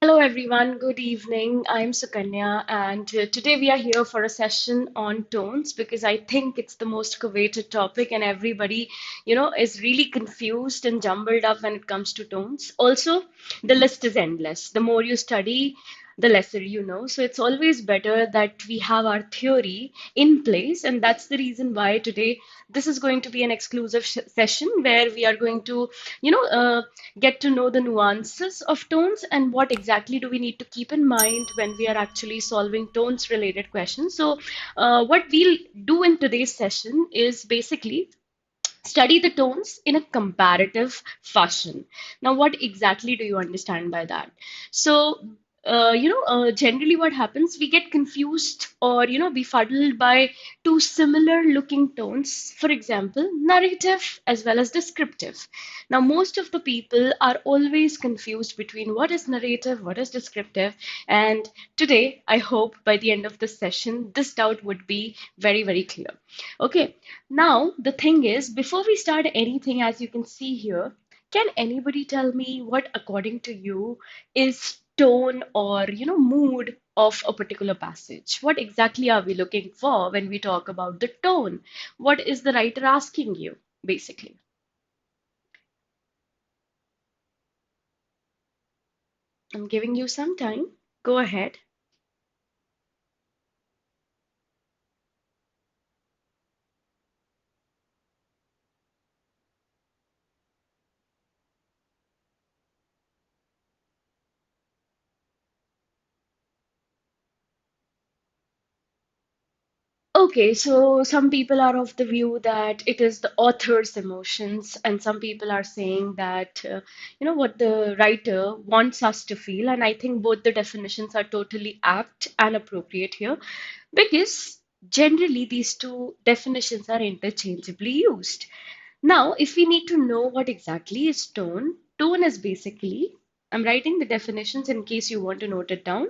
Hello everyone, good evening. I'm Sukanya, and today we are here for a session on tones because I think it's the most coveted topic, and everybody, is really confused and jumbled up when it comes to tones. Also, the list is endless. The more you study, the lesser you know. So it's always better that we have our theory in place, and that's the reason why today this is going to be an exclusive session where we are going to, you know, uh, get to know the nuances of tones and what exactly do we need to keep in mind when we are actually solving tones related questions. So, what we'll do in today's session is basically study the tones in a comparative fashion. Now, what exactly do you understand by that? So, generally what happens, we get confused or, befuddled by two similar looking tones. For example, narrative as well as descriptive. Now, most of the people are always confused between what is narrative, what is descriptive. And today, I hope by the end of this session, this doubt would be very, very clear. Okay, now, the thing is, before we start anything, as you can see here, can anybody tell me what, according to you, is tone or, mood of a particular passage? What exactly are we looking for when we talk about the tone? What is the writer asking you, basically? I'm giving you some time. Go ahead. Okay, so some people are of the view that it is the author's emotions, and some people are saying that, what the writer wants us to feel. And I think both the definitions are totally apt and appropriate here because generally these two definitions are interchangeably used. Now, if we need to know what exactly is tone, tone is basically, I'm writing the definitions in case you want to note it down.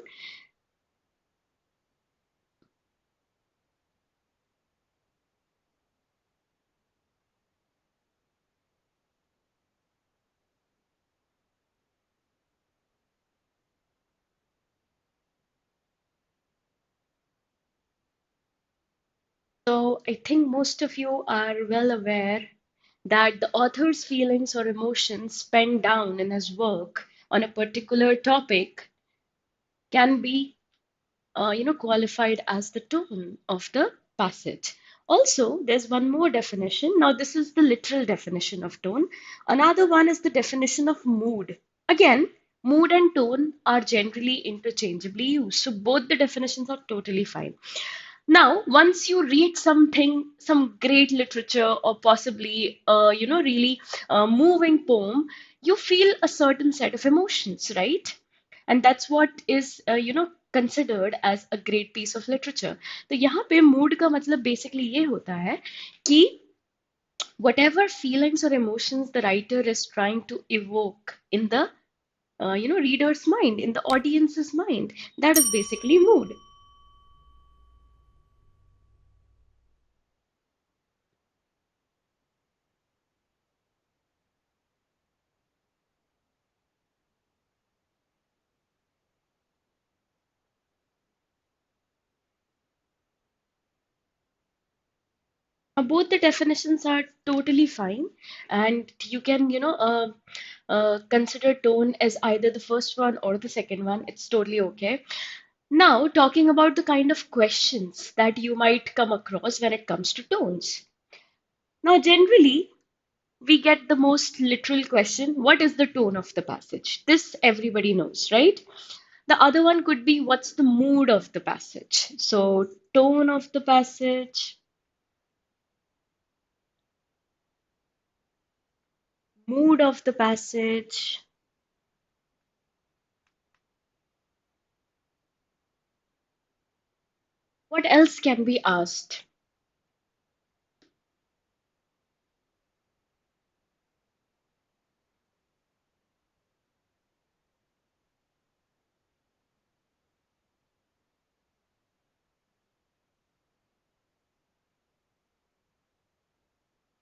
So I think most of you are well aware that the author's feelings or emotions penned down in his work on a particular topic can be, qualified as the tone of the passage. Also, there's one more definition. Now, this is the literal definition of tone. Another one is the definition of mood. Again, mood and tone are generally interchangeably used, so both the definitions are totally fine. Now, once you read something, some great literature, or possibly, really moving poem, you feel a certain set of emotions, right? And that's what is, considered as a great piece of literature. तो यहाँ पे mood का मतलब basically ये होता है कि whatever feelings or emotions the writer is trying to evoke in the, reader's mind, in the audience's mind, that is basically mood. Both the definitions are totally fine, and you can, consider tone as either the first one or the second one. It's totally okay. Now, talking about the kind of questions that you might come across when it comes to tones. Now, generally, we get the most literal question, what is the tone of the passage? This everybody knows, right? The other one could be, what's the mood of the passage? So, tone of the passage, mood of the passage. What else can be asked?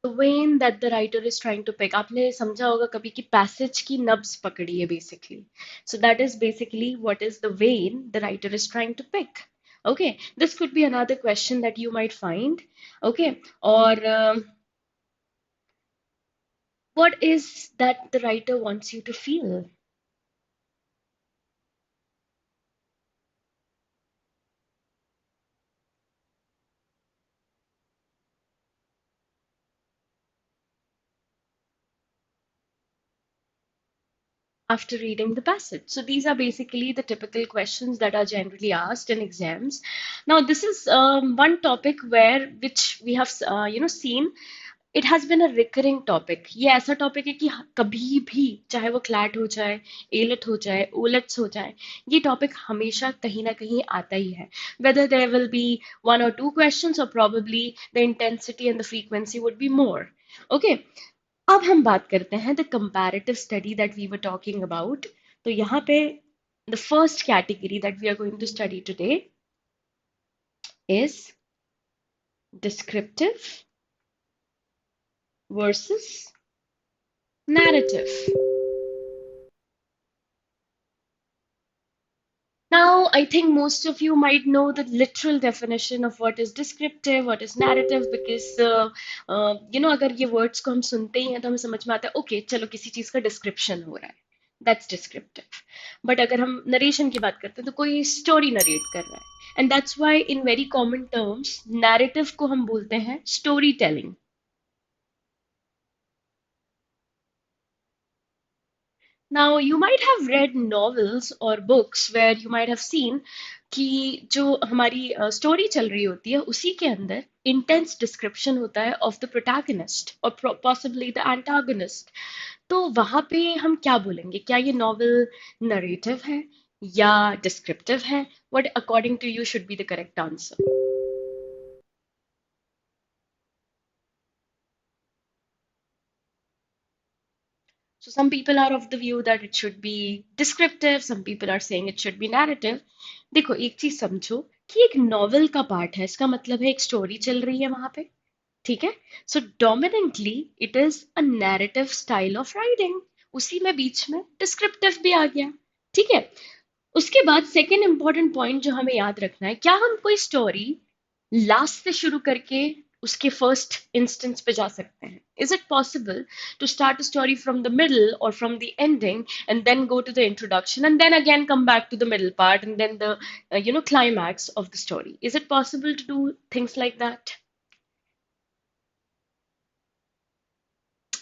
the vein that the writer is trying to pick. आपने समझा होगा कभी कि passage की नब्ज पकड़ी है basically. So that is basically what is the vein the writer is trying to pick. Okay, this could be another question that you might find. Okay, or what is that the writer wants you to feel? After reading the passage. So these are basically the typical questions that are generally asked in exams. Now, this is one topic where which we have seen it has been a recurring topic. ये ऐसा topic है कि कभी भी चाहे वो CLAT हो जाए, एलेट हो जाए, ओलेट्स हो जाए, ये टॉपिक हमेशा कहीं ना कहीं आता ही है. Whether there will be one or two questions or probably the intensity and the frequency would be more. Okay, अब हम बात करते हैं the comparative study that we were talking about. तो यहाँ पे the first category that we are going to study today is descriptive versus narrative. Now, I think most of you might know the literal definition of what is descriptive, what is narrative, because अगर ये words को हम सुनते ही हैं तो हमें समझ में आता है, okay, चलो किसी चीज का description हो रहा है. That's descriptive. But अगर हम narration की बात करते हैं तो कोई story narrate कर रहा है. And that's why in very common terms, narrative को हम बोलते हैं storytelling. Now, you might have read novels or books where you might have seen कि जो हमारी स्टोरी चल रही होती है उसी के अंदर इंटेंस डिस्क्रिप्शन होता है ऑफ द प्रोटैगनिस्ट और पॉसिबली द एंटागनिस्ट. तो वहां पे हम क्या बोलेंगे? क्या ये नॉवल नरेटिव है या डिस्क्रिप्टिव है? What according to you should be the correct answer? So some people are of the view that it should be descriptive, some people are saying it should be narrative. देखो एक चीज समझो कि एक novel का part है, इसका मतलब है एक स्टोरी चल रही है वहां पे. ठीक है, so dominantly it is a narrative style of writing. उसी में बीच में डिस्क्रिप्टिव भी आ गया. ठीक है, उसके बाद सेकेंड इंपॉर्टेंट पॉइंट जो हमें याद रखना है, क्या हम कोई स्टोरी लास्ट से शुरू करके उसके फर्स्ट इंस्टेंस पे जा सकते हैं? Is it possible to start a story from the middle और from the ending and then go to the introduction and then again come back to the middle part and then the climax of the story? Is it possible to do things like that?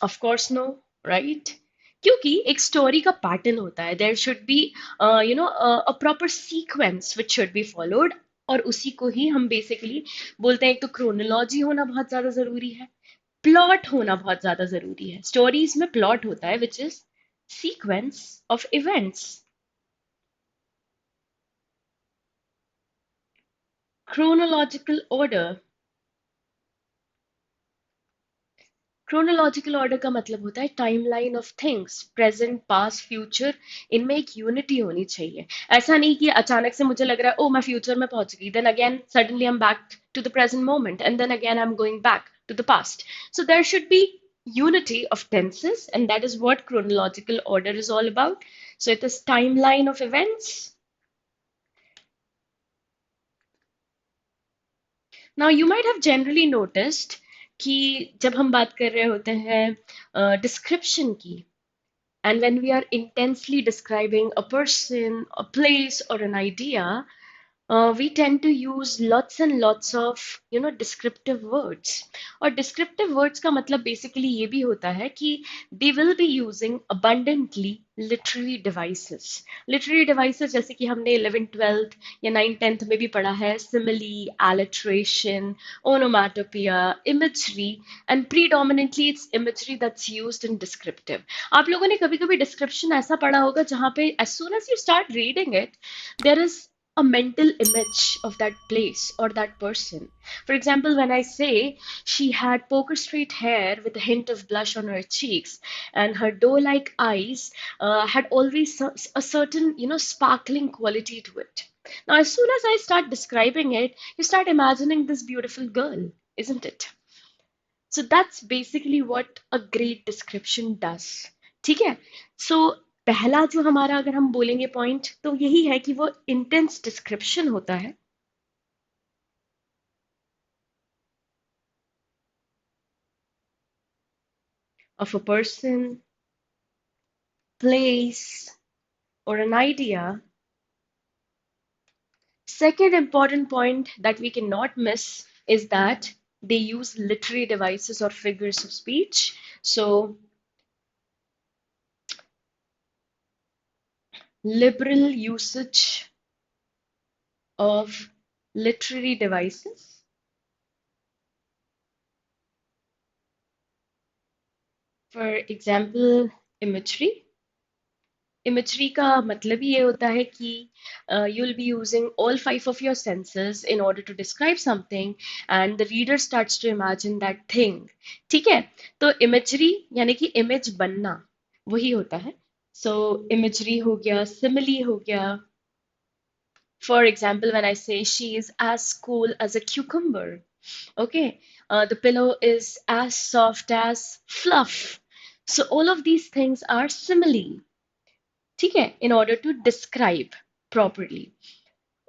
Of course no, right? क्योंकि एक story का pattern होता है. There should be a proper sequence which should be followed. और उसी को ही हम basically बोलते हैं. एक तो क्रोनोलॉजी होना बहुत ज्यादा जरूरी है, प्लॉट होना बहुत ज्यादा जरूरी है. स्टोरीज में प्लॉट होता है which is sequence of events. Chronological order. Chronological order का मतलब होता है timeline of things, present past future. इनमें एक यूनिटी होनी चाहिए. ऐसा नहीं कि अचानक से मुझे लग रहा है ओ मैं फ्यूचर में पहुंच गई, then again suddenly I am back to the present moment and then again I am going back to the past. So there should be unity of tenses, and that is what chronological order is all about. So it is timeline of events. Now you might have generally noticed कि जब हम बात कर रहे होते हैं description की, and when we are intensely describing a person, a place, or an idea, we tend to use lots and lots of descriptive words. और descriptive words का मतलब basically ये भी होता है कि they will be using abundantly literary devices. Literary devices जैसे कि हमने 11th 12th या 9th 10th में भी पढ़ा है, simile, alliteration, onomatopoeia, imagery, and predominantly it's imagery that's used in descriptive. आप लोगों ने कभी कभी description ऐसा पढ़ा होगा जहाँ पे as soon as you start reading it, there is a mental image of that place or that person. For example, when I say she had poker straight hair with a hint of blush on her cheeks, and her doe-like eyes had always a certain, sparkling quality to it. Now, as soon as I start describing it, you start imagining this beautiful girl, isn't it? So that's basically what a great description does. ठीक है? So पहला जो हमारा अगर हम बोलेंगे point तो यही है कि वो इंटेंस डिस्क्रिप्शन होता है of a person, place, or an idea. Second important point that we cannot miss is that they use literary devices or figures of speech. So, liberal usage of literary devices. For example, imagery. Imagery का मतलब ही ये होता है कि you'll be using all five of your senses in order to describe something and the reader starts to imagine that thing. ठीक है? तो imagery यानी कि image बनना वही होता है. So imagery हो गया, simile हो गया. For example, when I say she is as cool as a cucumber, okay, the pillow is as soft as fluff. So all of these things are simile. ठीक है in order to describe properly.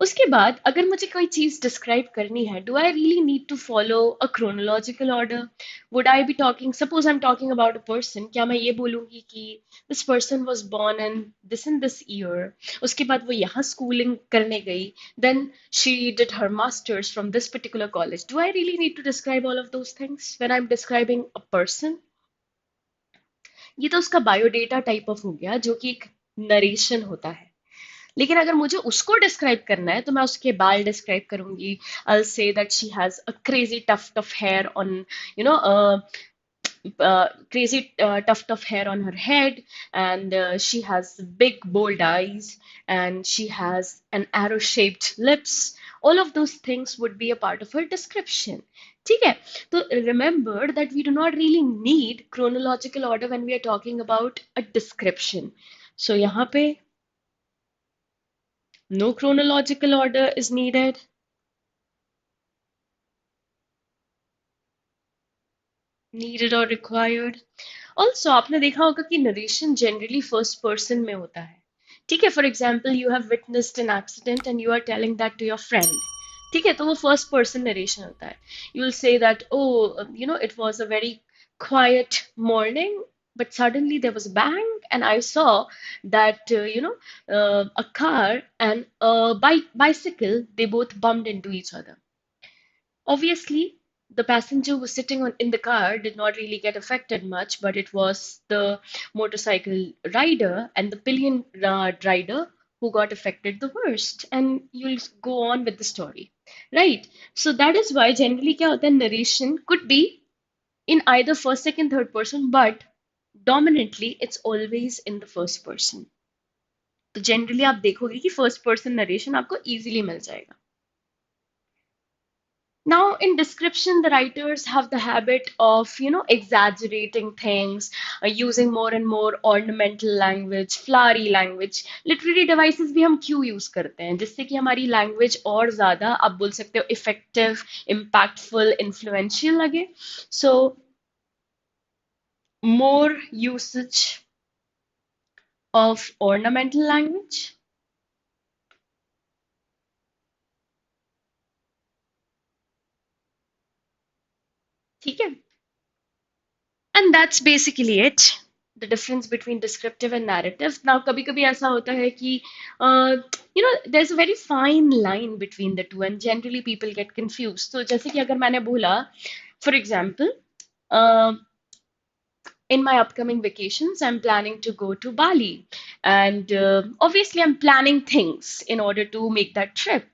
उसके बाद अगर मुझे कोई चीज describe करनी है do I really need to follow a chronological order would I be talking suppose I am talking about a person क्या मैं ये बोलूंगी कि this person was born in this year उसके बाद वो यहाँ स्कूलिंग करने गई then she did her masters from this particular college do I really need to describe all of those things when I am describing a person ये तो उसका biodata type of हो गया जो कि एक नरेशन होता है लेकिन अगर मुझे उसको डिस्क्राइब करना है तो मैं उसके बाल डिस्क्राइब करूंगी I say that she has a crazy tuft of hair on you know crazy tuft of hair on her head and she has big bold eyes and she has an arrow shaped lips all of those things would be a part of her description ठीक है तो remember that we do not really need chronological order when we are talking about a description so यहाँ पे no chronological order is needed. Needed or required. Also, आपने देखा होगा कि narration generally first person में होता है. ठीक है, for example, you have witnessed an accident and you are telling that to your friend. ठीक है, तो वो first person narration होता है. You will say that, oh, it was a very quiet morning, but suddenly there was a bang, and I saw that, a car and a bicycle, they both bumped into each other. Obviously, the passenger who was sitting in the car did not really get affected much, but it was the motorcycle rider and the pillion rider who got affected the worst. And you'll go on with the story, right? So that is why generally क्या होता है narration could be in either first, second, third person, but dominantly it's always in the first person. तो generally आप देखोगे कि first person narration आपको easily मिल जाएगा. Now, in description, the writers have the habit of, exaggerating things, using more and more ornamental language, flowery language. Literary devices भी हम क्यों use करते हैं जिससे कि हमारी language और ज़्यादा आप बोल सकते हो effective, impactful, influential लगे. So, more usage of ornamental language. ठीक है And that's basically it. The difference between descriptive and narrative. Now, कभी-कभी ऐसा होता है कि, there's a very fine line between the two, and generally people get confused. So, जैसे कि अगर मैंने बोला, for example, uh, in my upcoming vacations, I'm planning to go to Bali, and obviously, I'm planning things in order to make that trip.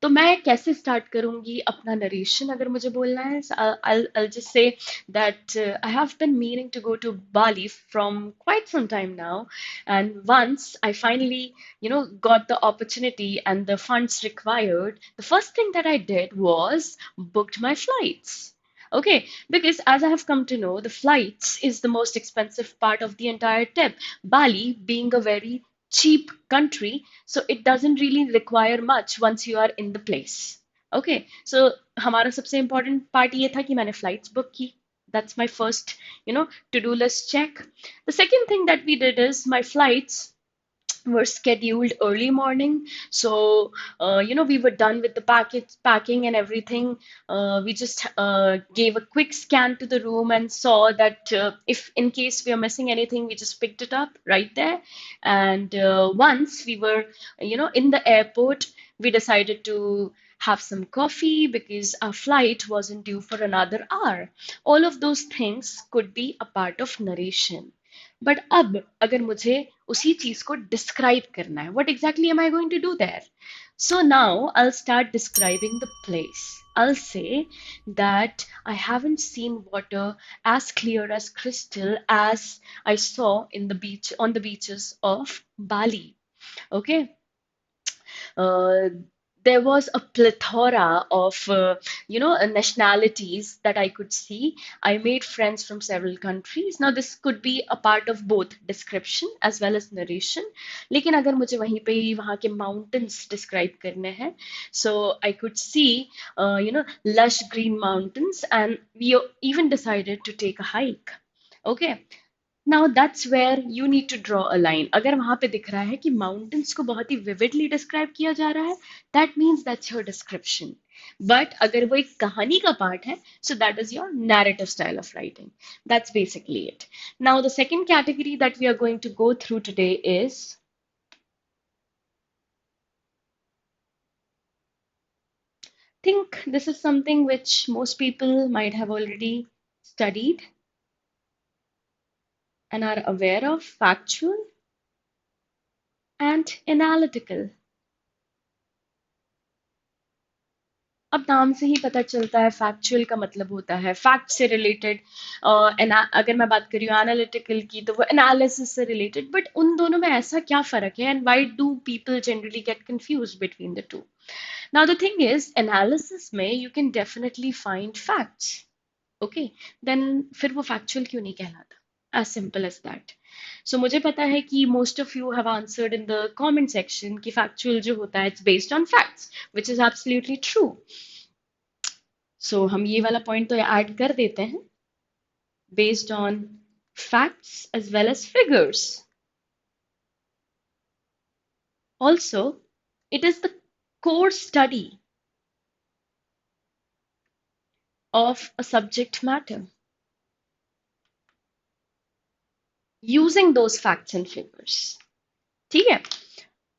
तो मैं कैसे start करूंगी अपना नरेशन अगर मुझे बोलना है I'll just say that I have been meaning to go to Bali from quite some time now and once I finally got the opportunity and the funds required the first thing that I did was booked my flights. Okay, because as I have come to know, the flights is the most expensive part of the entire trip. Bali being a very cheap country, so it doesn't really require much once you are in the place. Okay, so हमारा सबसे important part ये था कि मैंने flights book की. That's my first, to-do list check. The second thing that we did is my flights were scheduled early morning. So, we were done with the packing and everything. We just gave a quick scan to the room and saw that if in case we are missing anything, we just picked it up right there. And once we were, in the airport, we decided to have some coffee because our flight wasn't due for another hour. All of those things could be a part of narration. But अब अगर मुझे उसी चीज को describe करना है, what exactly am I going to do there? So now I'll start describing the place. I'll say that I haven't seen water as clear as crystal as I saw in the beach on the beaches of Bali. Okay. uh, there was a plethora of nationalities that I could see. I made friends from several countries. Now this could be a part of both description as well as narration. लेकिन अगर मुझे वहीं पे ही वहाँ के mountains describe करने हैं, so I could see lush green mountains, and we even decided to take a hike. Okay. Now that's where you need to draw a line. अगर वहां पे दिख रहा है कि माउंटेन्स को बहुत ही विविडली डिस्क्राइब किया जा रहा है, that means that's your description. But अगर वो एक कहानी का पार्ट है, so that is your narrative style of writing. That's basically it. Now the second category that we are going to go through today is, think this is something which most people might have already studied and are aware of: factual and analytical. अब नाम से ही पता चलता है factual का मतलब होता है फैक्ट से रिलेटेड. अगर मैं बात करी हूँ एनालिटिकल की, तो वो एनालिसिस से रिलेटेड. बट उन दोनों में ऐसा क्या फर्क है, and why do people generally get confuse between the two? Now the thing is, analysis में you can definitely find facts. Okay, then फिर वो फैक्चुअल क्यों नहीं कहलाता? As simple as that. So मुझे पता है कि most of you have answered in the comment section कि फैक्चुअल जो होता है it's based on facts, which is absolutely true. So हम ये वाला पॉइंट तो ऐड कर देते हैं, based on facts as well as figures. Also, it is the core study of a subject matter using those facts and figures. ठीक है.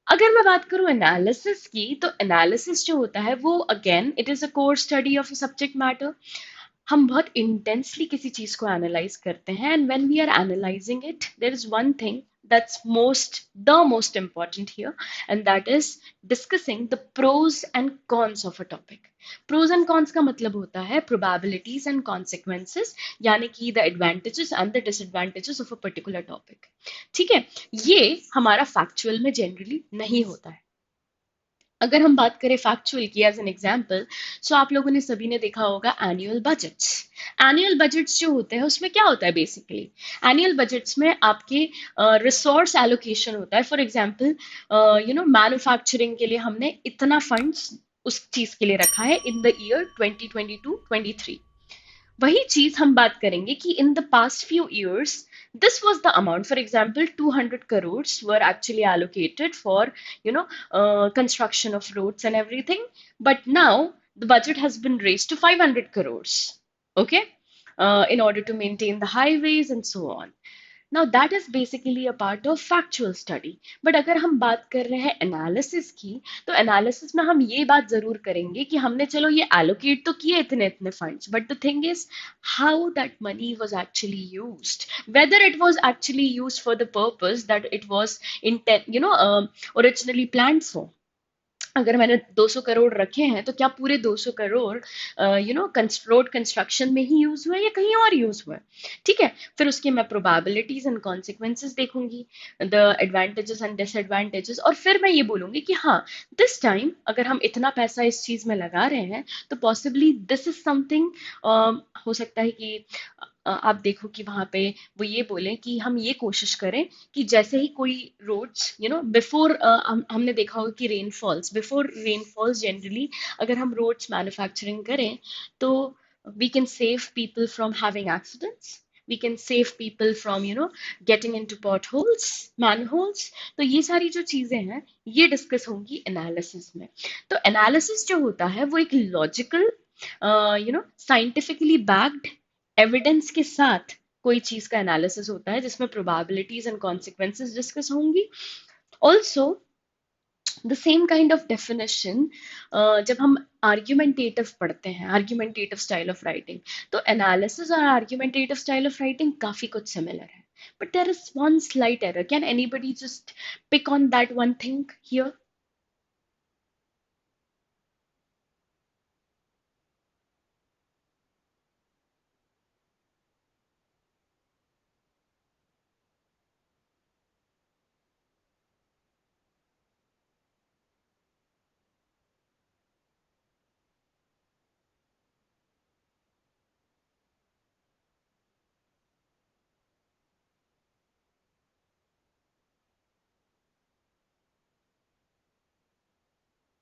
अगर मैं बात करूं एनालिसिस की, तो एनालिसिस जो होता है वो again it is a core study of a subject matter. हम बहुत इंटेंसली किसी चीज को एनालाइज करते हैं, and when we are analysing it, there is one thing that's most important here, and that is discussing the pros and cons of a topic. Pros and cons का मतलब होता है probabilities and consequences, यानी कि the advantages and the disadvantages of a particular topic. ठीक है. ये हमारा factual में generally नहीं होता है. अगर हम बात करें फैक्चुअल की एज एन एग्जाम्पल, सो आप लोगों ने सभी ने देखा होगा एनुअल बजट्स. एनुअल बजट्स जो होते हैं उसमें क्या होता है बेसिकली? एनुअल बजट्स में आपके रिसोर्स एलोकेशन होता है. फॉर एग्जाम्पल, मैन्युफैक्चरिंग के लिए हमने इतना फंड्स उस चीज के लिए रखा है इन द ईयर 2022-23. वही चीज हम बात करेंगे कि in the past few years this was the amount. For example, 200 crores were actually allocated for construction of roads and everything, but now the budget has been raised to 500 crores. Okay. In order to maintain the highways and so on. Now that is basically a part of factual study. But अगर हम बात कर रहे हैं analysis की, तो analysis में हम ये बात जरूर करेंगे कि हमने चलो ये allocate तो किए इतने इतने funds, but the thing is how that money was actually used, whether it was actually used for the purpose that it was originally planned for. अगर मैंने 200 करोड़ रखे हैं, तो क्या पूरे 200 करोड़ रोड कंस्ट्रक्शन में ही यूज हुए या कहीं और यूज हुए? ठीक है. फिर उसके मैं प्रोबेबिलिटीज एंड कॉन्सिक्वेंसेस देखूंगी, द एडवांटेजेस एंड डिसएडवांटेजेस, और फिर मैं ये बोलूंगी कि हाँ, दिस टाइम अगर हम इतना पैसा इस चीज में लगा रहे हैं, तो पॉसिबली दिस इज समथिंग. हो सकता है कि आप देखो कि वहां पे वो ये बोले कि हम ये कोशिश करें कि जैसे ही कोई रोड्स बिफोर, हमने देखा होगा कि रेनफॉल्स, बिफोर रेनफॉल्स जनरली अगर हम रोड्स मैन्युफैक्चरिंग करें, तो We can save people from having accidents. We can save people from getting into potholes, manholes. तो ये सारी जो चीजें हैं ये डिस्कस होंगी एनालिसिस में. तो एनालिसिस जो होता है वो एक लॉजिकल साइंटिफिकली बैक्ड एविडेंस के साथ कोई चीज का एनालिसिस होता है जिसमें प्रोबेबिलिटीज एंड कॉन्सिक्वेंसेस डिस्कस होंगी. Also the same kind of definition जब हम आर्ग्यूमेंटेटिव पढ़ते हैं, आर्ग्यूमेंटेटिव स्टाइल ऑफ राइटिंग, तो एनालिसिस और आर्ग्यूमेंटेटिव स्टाइल ऑफ राइटिंग काफी कुछ सिमिलर है. But there is one slight error. Can anybody just pick on that one thing here?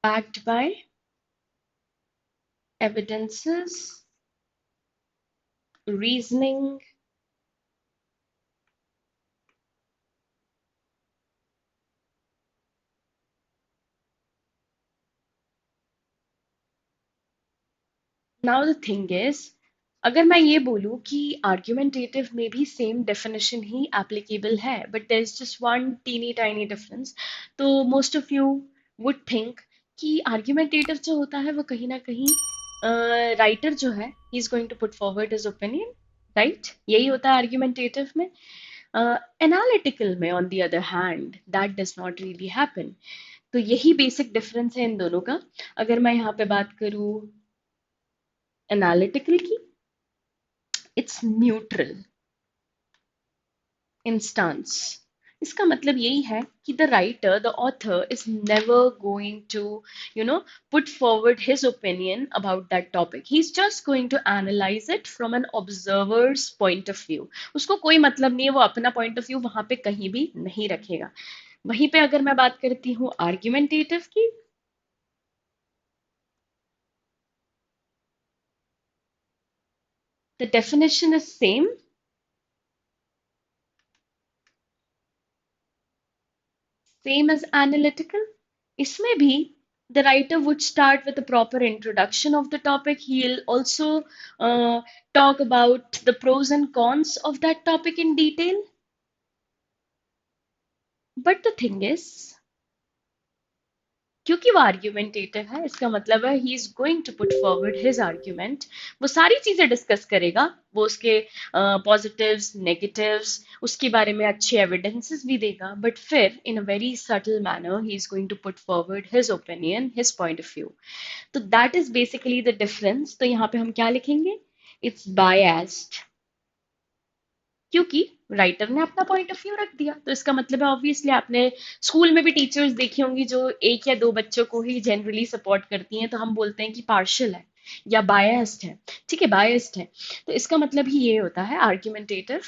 Backed by evidences, reasoning. Now the thing is, अगर मैं ये बोलूं कि आर्ग्यूमेंटेटिव में भी सेम डेफिनेशन ही एप्लीकेबल है but there is just one teeny tiny difference, तो most of you would think कि आर्ग्यूमेंटेटिव जो होता है वो कहीं ना कहीं राइटर जो है he is going to put forward his opinion, right? यही होता है आर्ग्यूमेंटेटिव में. एनालिटिकल में on the other hand that does not really happen. तो यही बेसिक डिफरेंस है इन दोनों का. अगर मैं यहाँ पे बात करूँ एनालिटिकल की, इट्स न्यूट्रल इंस्टांस. इसका मतलब यही है कि the writer, the author is never going to put forward his opinion about that topic. He is just going to analyse it from an observer's point of view. उसको कोई मतलब नहीं है, वो अपना पॉइंट ऑफ व्यू वहां पे कहीं भी नहीं रखेगा. वहीं पे अगर मैं बात करती हूँ आर्ग्यूमेंटेटिव की, the definition is same. Same as analytical. इसमें भी the writer would start with a proper introduction of the topic. He'll also talk about the pros and cons of that topic in detail. But the thing is, क्योंकि वो argumentative है, इसका मतलब है he is going to put forward his argument. वो सारी चीजें discuss करेगा, वो उसके पॉजिटिव्स, नेगेटिव्स, उसके बारे में अच्छे एविडेंसेस भी देगा, बट फिर in a very subtle manner he is going to put forward his opinion, his point of view. तो that is basically the difference. तो यहाँ पे हम क्या लिखेंगे? इट्स बायस्ड, क्योंकि राइटर ने अपना पॉइंट ऑफ व्यू रख दिया. तो इसका मतलब है ऑब्वियसली आपने स्कूल में भी टीचर्स देखी होंगी जो एक या दो बच्चों को ही जनरली सपोर्ट करती हैं, तो हम बोलते हैं कि पार्शियल है या बायस्ड है. ठीक है, बायस्ड है. तो इसका मतलब ही ये होता है argumentative.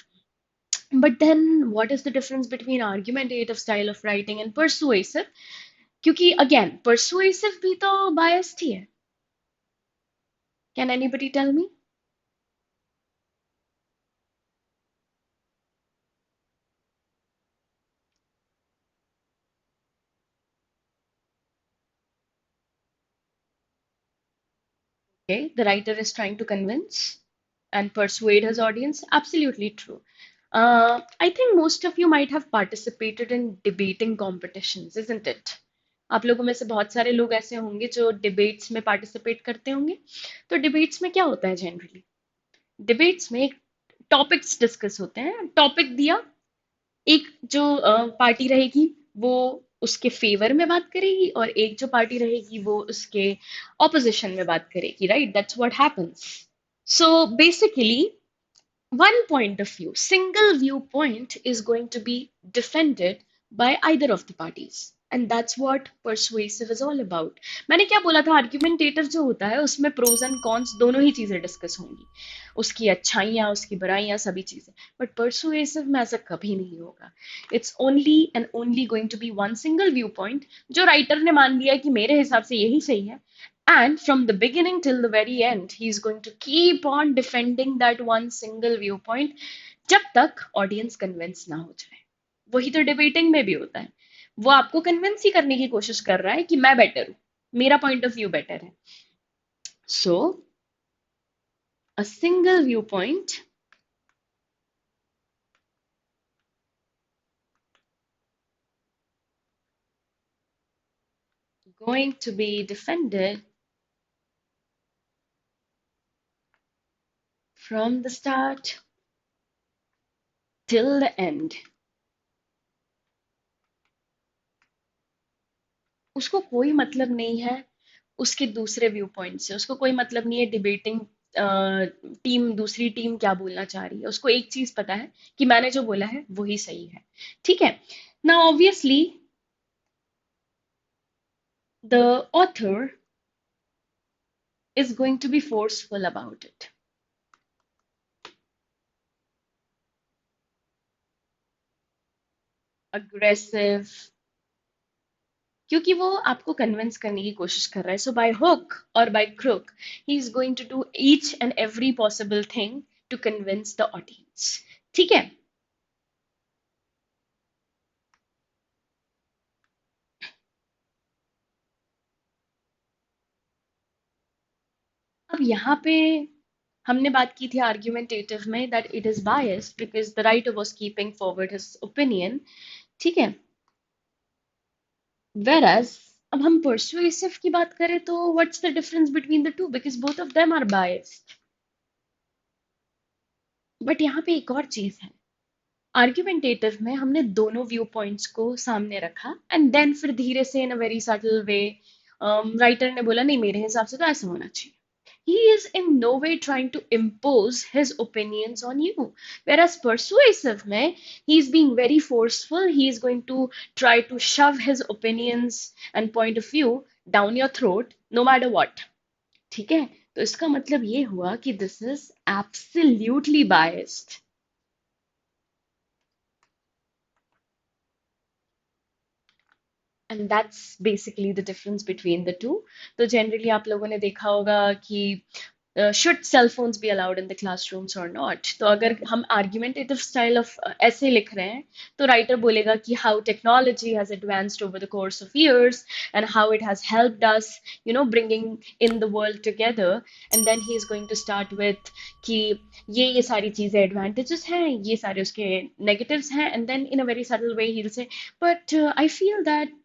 But then what is the difference between argumentative style of writing and persuasive? क्योंकि अगेन परसुएसिव भी तो बायस्ड ही है. Can anybody tell me? Okay, the writer is trying to convince and persuade his audience. Absolutely true. I think most of you might have participated in debating competitions, isn't it? आप लोगों में से बहुत सारे लोग ऐसे होंगे जो डिबेट्स में पार्टिसिपेट करते होंगे. तो डिबेट्स में क्या होता है जनरली? डिबेट्स में एक टॉपिक्स डिस्कस होते हैं. टॉपिक दिया, एक जो पार्टी रहेगी वो उसके फेवर में बात करेगी और एक जो पार्टी रहेगी वो उसके ऑपोजिशन में बात करेगी, right? That's what happens. So basically one point of view, single viewpoint is going to be defended by either of the parties. And that's what persuasive is all about. मैंने क्या बोला था? आर्ग्यूमेंटेटिव जो होता है उसमें प्रोज एंड कॉन्स दोनों ही चीजें डिस्कस होंगी, उसकी अच्छाइयाँ, उसकी बुराइयाँ, सभी चीजें. बट परसुएसिव में ऐसा कभी नहीं होगा. It's only and only going to be one single view point जो राइटर ने मान लिया है कि मेरे हिसाब से यही सही है, And from the beginning till the very end, he's going to keep on defending that one single viewpoint जब तक ऑडियंस कन्विंस ना हो जाए. वही तो डिबेटिंग में भी होता है. वो आपको कन्विंस ही करने की कोशिश कर रहा है कि मैं बेटर हूं, मेरा पॉइंट ऑफ व्यू बेटर है. सो a single viewpoint going to be defended from the start till the end. उसको कोई मतलब नहीं है उसके दूसरे व्यू पॉइंट से. उसको कोई मतलब नहीं है डिबेटिंग टीम, दूसरी टीम क्या बोलना चाह रही है. उसको एक चीज पता है कि मैंने जो बोला है वही सही है. ठीक है. Now obviously the author is going to be forceful about it. Aggressive, क्योंकि वो आपको कन्विंस करने की कोशिश कर रहा है. So by hook or by crook he is going to do each and every possible thing to convince the audience. ठीक है. अब यहाँ पे हमने बात की थी आर्ग्यूमेंटेटिव में that it is biased because the writer was keeping forward his opinion. ठीक है. whereas अब हम persuasive की बात करें तो what's the difference between the two because both of them are biased. But यहाँ पे एक और चीज है. आर्ग्यूमेंटेटिव में हमने दोनों व्यू पॉइंट्स को सामने रखा एंड देन फिर धीरे से in a very subtle way writer ने बोला नहीं मेरे हिसाब से तो ऐसा होना चाहिए. He is in no way trying to impose his opinions on you. Whereas persuasive mein, he is being very forceful. He is going to try to shove his opinions and point of view down your throat, no matter what. ठीक है. तो इसका मतलब ये हुआ कि this is absolutely biased. And that's basically the difference between the two. तो generally आप लोगों ने देखा होगा कि should cell phones be allowed in the classrooms or not. तो अगर हम argumentative style of essay लिख रहे हैं तो writer बोलेगा कि how technology has advanced over the course of years and how it has helped us, you know, bringing in the world together. And then he is going to start with कि ये सारी चीजें advantages हैं, ये सारे उसके negatives हैं. And then in a very subtle way he'll say, but I feel that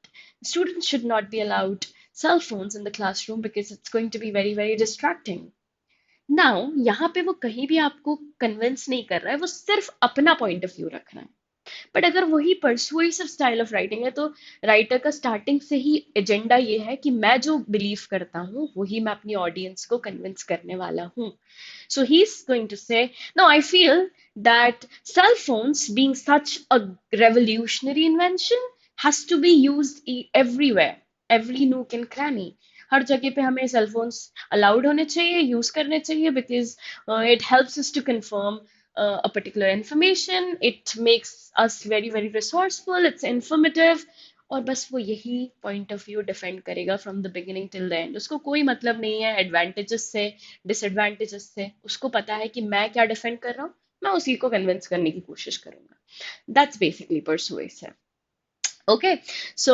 students should not be allowed cell phones in the classroom because it's going to be very, very distracting. Now यहाँ पे वो कहीं भी आपको convince नहीं कर रहा है, वो सिर्फ अपना पॉइंट ऑफ व्यू रख रहा है. बट अगर वही परसुएसिव स्टाइल ऑफ राइटिंग है तो राइटर का स्टार्टिंग से ही एजेंडा ये है कि मैं जो बिलीव करता हूँ वही मैं अपनी ऑडियंस को कन्विंस करने वाला हूँ. So he's going to say, no, I feel that cell phones being such a revolutionary invention has to be used everywhere, every nook and cranny. हर जगह पे हमें सेल फोन्स अलाउड होने चाहिए, यूज करने चाहिए because it helps us to confirm a particular information. It makes us very, very resourceful. It's informative. और बस वो यही पॉइंट ऑफ व्यू डिफेंड करेगा from the beginning till the end. उसको कोई मतलब नहीं है एडवांटेजेस से, डिसएडवांटेजेस से. उसको पता है कि मैं क्या डिफेंड कर रहा हूँ, मैं उसी को कन्विंस करने की कोशिश करूंगा. That's basically persuasive. Okay, so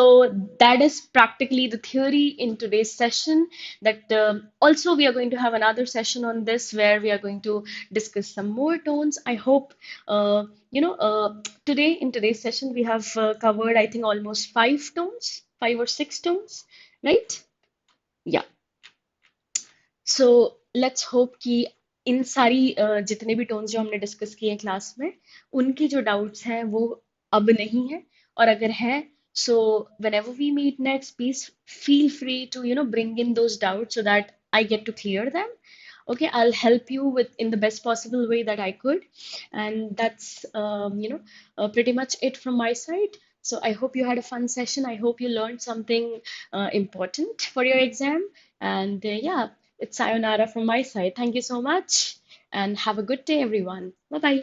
that is practically the theory in today's session. That also we are going to have another session on this where we are going to discuss some more tones. I hope today in today's session we have covered I think almost 5 tones, 5 or 6 tones, right? Yeah. So let's hope कि इन सारी जितने भी tones जो हमने discuss किए class में उनके जो डाउट्स हैं वो अब नहीं है. और अगर है सो whenever we meet next please feel free to bring in those doubts so that I get to clear them. Okay, I'll help you with in the best possible way that I could. And that's pretty much it from my side. So I hope you had a fun session. I hope you learned something important for your exam. And yeah, it's sayonara from my side. Thank you so much and have a good day, everyone. Bye bye.